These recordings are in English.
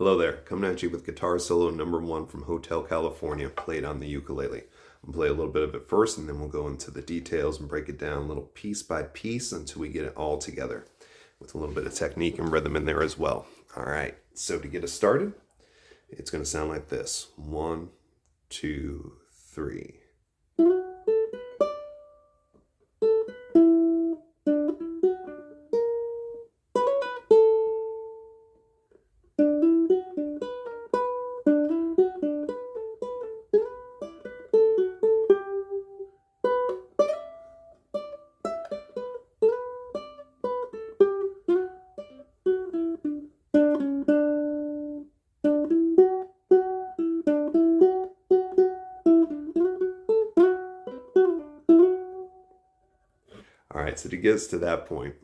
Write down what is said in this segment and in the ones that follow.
Hello there, coming at you with guitar solo number 1 from Hotel California, played on the ukulele. I'll play a little bit of it first, and then we'll go into the details and break it down a little piece by piece until we get it all together, with a little bit of technique and rhythm in there as well. All right, so to get us started, it's going to sound like this. 1, 2, 3. All right, so to get us to that point,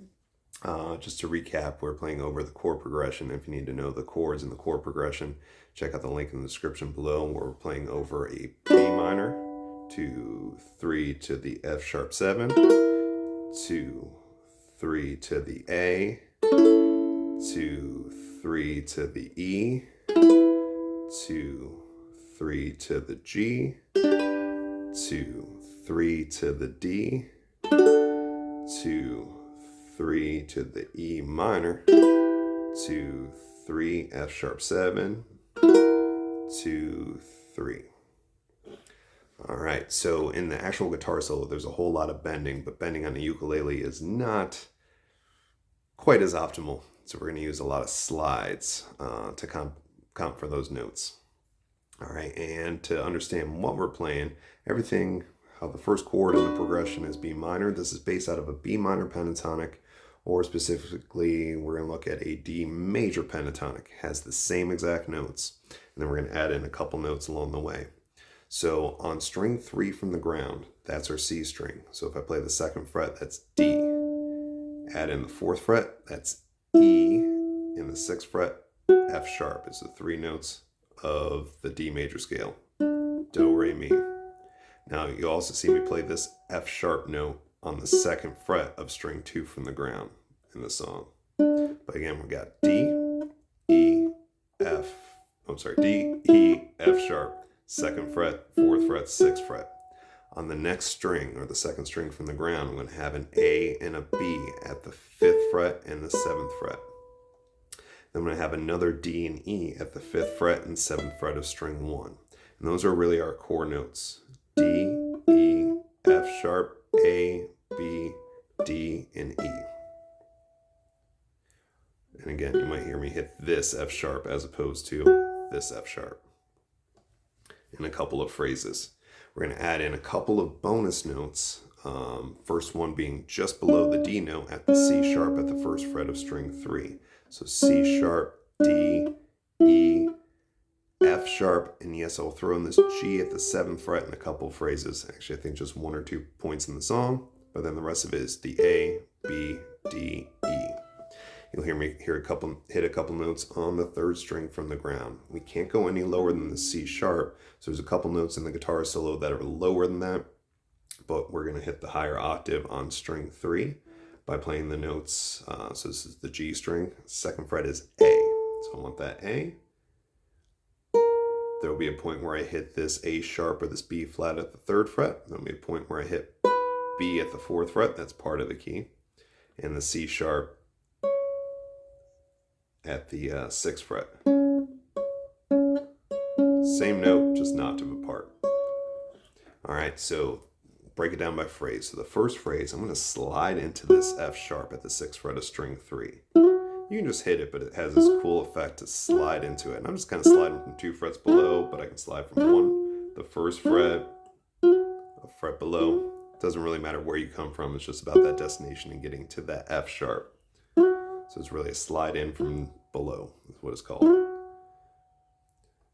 just to recap, we're playing over the chord progression. If you need to know the chords and the chord progression, check out the link in the description below, where we're playing over a B minor, 2, 3 to the F sharp 7, 2, 3 to the A, 2, 3 to the E, 2, 3 to the G, 2, 3 to the D, 2, 3 to the E minor, 2, 3, F sharp 7, 2, 3. All right, so in the actual guitar solo, there's a whole lot of bending, but bending on the ukulele is not quite as optimal. So we're going to use a lot of slides to comp for those notes. All right, and to understand what we're playing, everything, how the first chord in the progression is B minor. This is based out of a B minor pentatonic, or specifically, we're going to look at a D major pentatonic. It has the same exact notes, and then we're going to add in a couple notes along the way. So on string 3 from the ground, that's our C string. So if I play the 2nd fret, that's D. Add in the 4th fret, that's E. In the 6th fret, F sharp is the 3 notes of the D major scale. Do, re, mi. Now you also see me play this F sharp note on the 2nd fret of string 2 from the ground in the song. But again, we got D, E, F, D, E, F sharp, 2nd fret, 4th fret, 6th fret. On the next string, or the 2nd string from the ground, I'm going to have an A and a B at the 5th fret and the 7th fret. Then I'm going to have another D and E at the 5th fret and 7th fret of string 1. And those are really our core notes. D, E, F sharp, A, B, D, and E. And again, you might hear me hit this F sharp as opposed to this F sharp in a couple of phrases. We're going to add in a couple of bonus notes. First one being just below the D note at the C sharp at the 1st fret of string 3. So C sharp, D, E, F sharp, and yes, I'll throw in this G at the 7th fret in a couple of phrases. Actually, I think just 1 or 2 points in the song, but then the rest of it is the A, B, D, E. You'll hear me hit a couple notes on the 3rd string from the ground. We can't go any lower than the C sharp, so there's a couple notes in the guitar solo that are lower than that, but we're going to hit the higher octave on string 3 by playing the notes. So this is the G string. 2nd fret is A, so I want that A. There will be a point where I hit this A sharp or this B flat at the 3rd fret. There will be a point where I hit B at the 4th fret. That's part of the key. And the C sharp at the 6th fret. Same note, just an octave apart. All right, so break it down by phrase. So the first phrase, I'm going to slide into this F sharp at the 6th fret of string 3. You can just hit it, but it has this cool effect to slide into it. And I'm just kind of sliding from 2 frets below, but I can slide from 1, the 1st fret, a fret below. It doesn't really matter where you come from. It's just about that destination and getting to that F sharp. So it's really a slide in from below, is what it's called.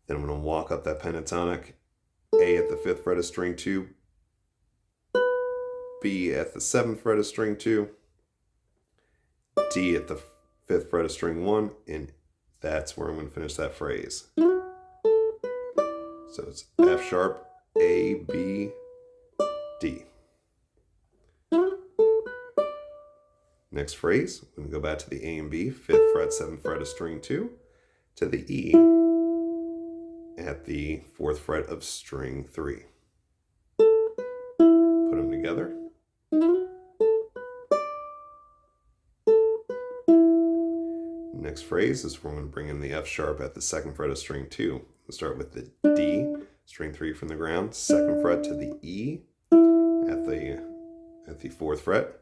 Then I'm going to walk up that pentatonic, A at the 5th fret of string 2, B at the 7th fret of string 2, D at the 5th fret of string 1, and that's where I'm going to finish that phrase. So it's F sharp, A, B, D. Next phrase, we're going to go back to the A and B, 5th fret, 7th fret of string 2. to the E at the 4th fret of string 3. Put them together. Next phrase is we're going to bring in the F sharp at the 2nd fret of string 2. We'll start with the D, string 3 from the ground, 2nd fret to the E at the 4th fret.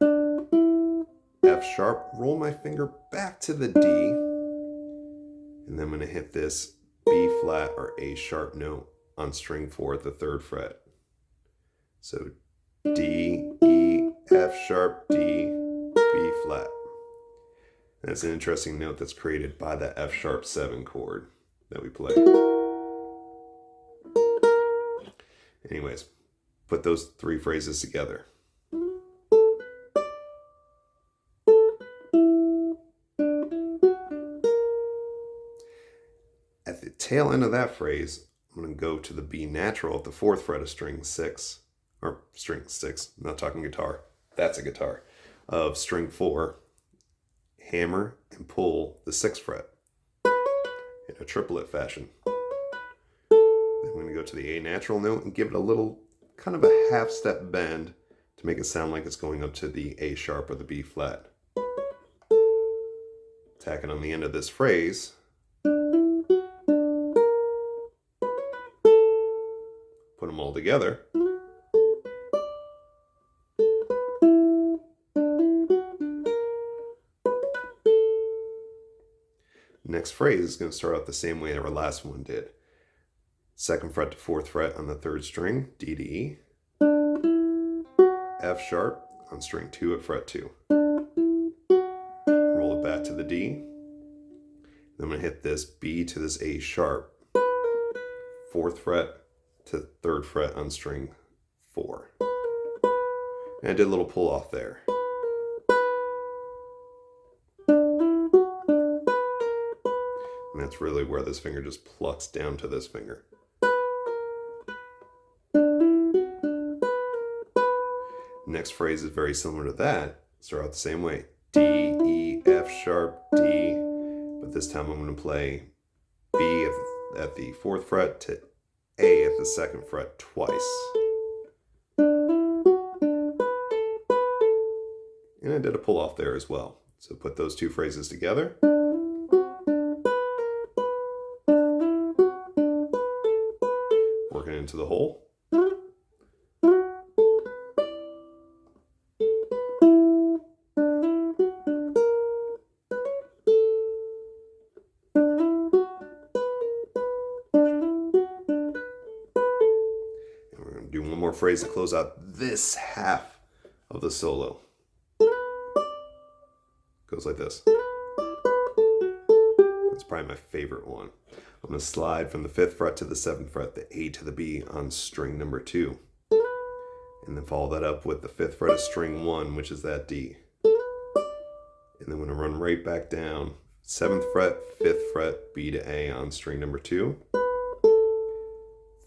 F sharp, roll my finger back to the D, and then I'm going to hit this B flat or A sharp note on string 4 at the 3rd fret. So D, E, F sharp, D, B flat. That's an interesting note that's created by the F sharp 7 chord that we play. Anyways, put those 3 phrases together. At the tail end of that phrase, I'm going to go to the B natural at the 4th fret of string 6, or string 6, I'm not talking guitar, that's a guitar, of string 4, hammer and pull the 6th fret in a triplet fashion. Then I'm going to go to the A natural note and give it a little, kind of a half step bend to make it sound like it's going up to the A sharp or the B flat. Tack it on the end of this phrase. Put them all together. Next phrase is going to start out the same way our last one did. 2nd fret to 4th fret on the 3rd string, D to E. F sharp on string 2 at fret 2. Roll it back to the D. Then I'm going to hit this B to this A sharp. 4th fret to 3rd fret on string 4. And I did a little pull off there. And that's really where this finger just plucks down to this finger. Next phrase is very similar to that. Start out the same way. D, E, F sharp, D. But this time I'm going to play B at the 4th fret to A at the 2nd fret twice. And I did a pull off there as well. So put those 2 phrases together. Working into the hole. Do one more phrase to close out this half of the solo. Goes like this. That's probably my favorite one. I'm going to slide from the 5th fret to the 7th fret, the A to the B on string number 2. And then follow that up with the 5th fret of string 1, which is that D. And then I'm going to run right back down, 7th fret, 5th fret, B to A on string number 2.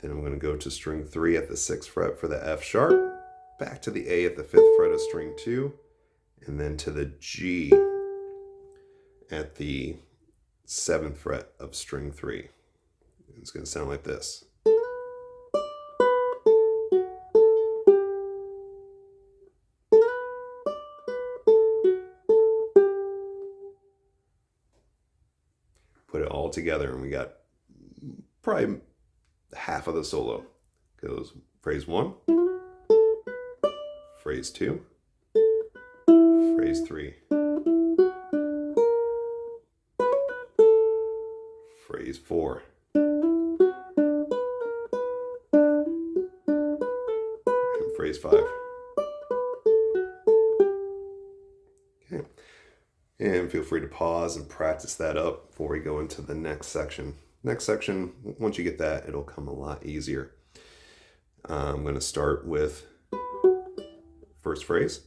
Then I'm going to go to string 3 at the 6th fret for the F sharp, back to the A at the 5th fret of string 2, and then to the G at the 7th fret of string 3. It's going to sound like this. Put it all together and we got probably half of the solo. Goes phrase 1, phrase 2, phrase 3, phrase 4, and phrase 5. Okay. And feel free to pause and practice that up before we go into the next section. Next section, once you get that, it'll come a lot easier. I'm going to start with first phrase.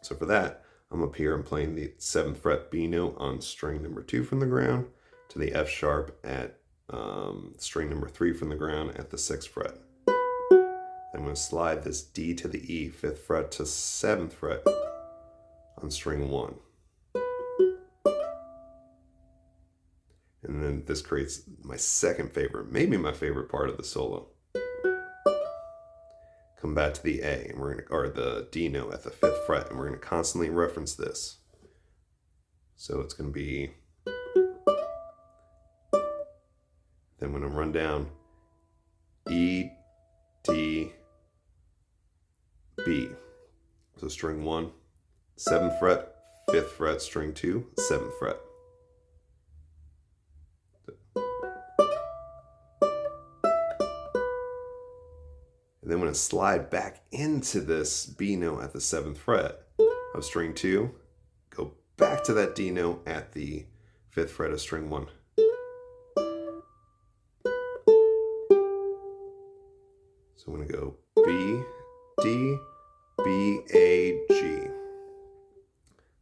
So for that, I'm up here, I'm playing the 7th fret B note on string number 2 from the ground to the F sharp at string number 3 from the ground at the 6th fret. I'm going to slide this D to the E, 5th fret to 7th fret on string 1. And then this creates my second favorite, maybe my favorite part of the solo. Come back to the A, and we're gonna, or the D note at the 5th fret, and we're gonna constantly reference this. So it's gonna be, then when I run down E, D, B. So string 1, 7th fret, 5th fret, string 2, 7th fret. And then when I slide back into this B note at the 7th fret of string 2, go back to that D note at the 5th fret of string 1. So I'm going to go B, D, B, A, G.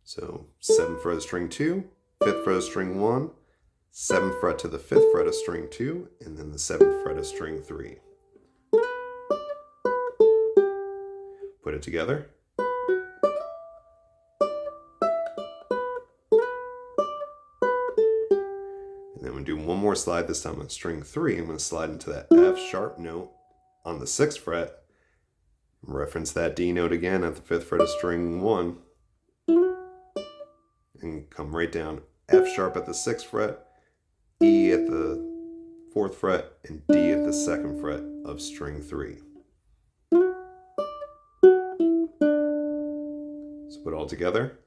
So 7th fret of string 2, 5th fret of string 1, 7th fret to the 5th fret of string 2, and then the 7th fret of string 3. Put it together. And then I'm going to do one more slide, this time on string 3. I'm going to slide into that F sharp note on the 6th fret. Reference that D note again at the 5th fret of string 1. And come right down F sharp at the 6th fret, E at the 4th fret, and D at the 2nd fret of string 3. So put it all together.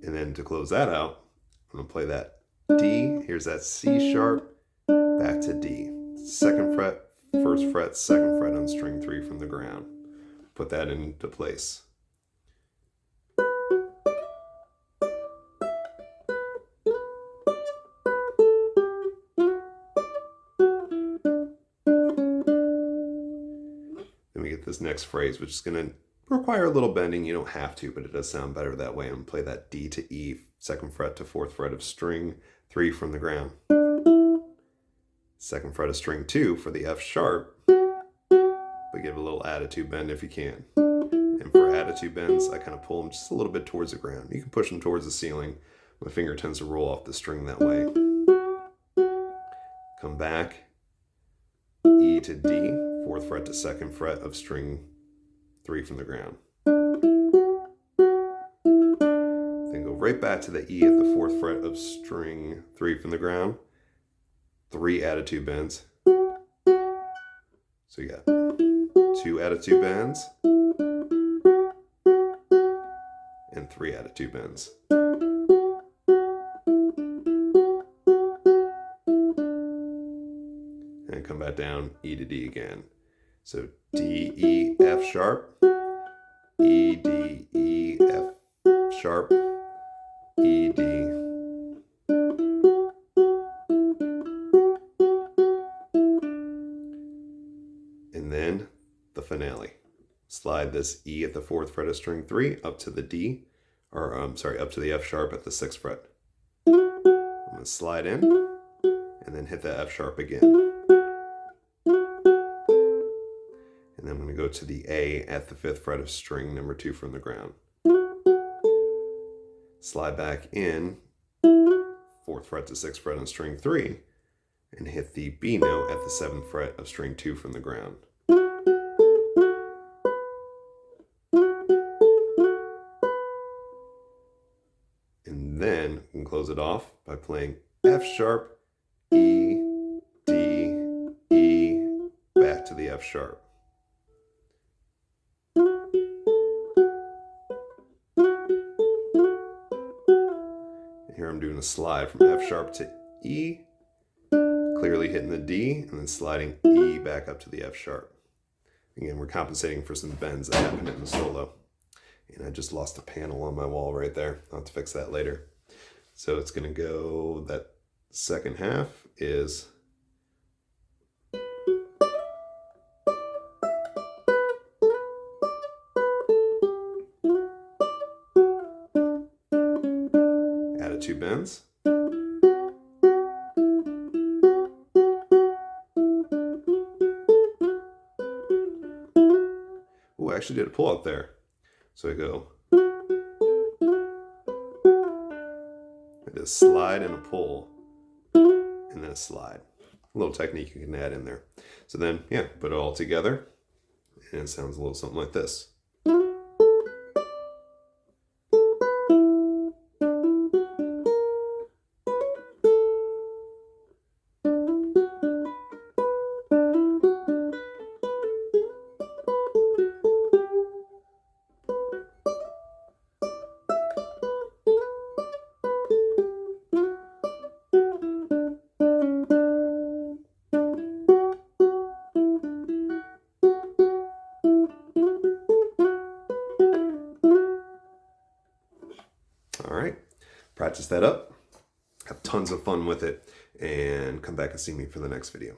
And then to close that out, I'm going to play that D. Here's that C sharp, back to D. 2nd fret, 1st fret, 2nd fret on string 3 from the ground. Put that into place. Then we get this next phrase, which is going to require a little bending. You don't have to, but it does sound better that way. I'm going to play that D to E, 2nd fret to 4th fret of string 3 from the ground. 2nd fret of string 2 for the F sharp, but give a little attitude bend if you can. And for attitude bends, I kind of pull them just a little bit towards the ground. You can push them towards the ceiling. My finger tends to roll off the string that way. Come back, E to D, 4th fret to 2nd fret of string 3 from the ground. Then go right back to the E at the 4th fret of string 3 from the ground. 3 attitude bends. So you got 2 attitude bends and 3 attitude bends. And come back down, E to D again. So D, E, F sharp, E, D, E, F sharp, E, D. And then the finale. Slide this E at the 4th fret of string 3 up to the D, or up to the F sharp at the 6th fret. I'm going to slide in and then hit the F sharp again. And then I'm going to go to the A at the 5th fret of string number 2 from the ground. Slide back in, 4th fret to 6th fret on string 3, and hit the B note at the 7th fret of string 2 from the ground. And then we can close it off by playing F sharp, E, D, E, back to the F sharp. And here I'm doing a slide from F sharp to E, clearly hitting the D, and then sliding E back up to the F sharp. Again, we're compensating for some bends that happened in the solo. And I just lost a panel on my wall right there. I'll have to fix that later. So it's going to go, that second half is attitude bends. Ooh, I actually did a pull out there. So I go, I did a slide and a pull, and then a slide. A little technique you can add in there. So then, yeah, put it all together, and it sounds a little something like this. All right, practice that up, have tons of fun with it, and come back and see me for the next video.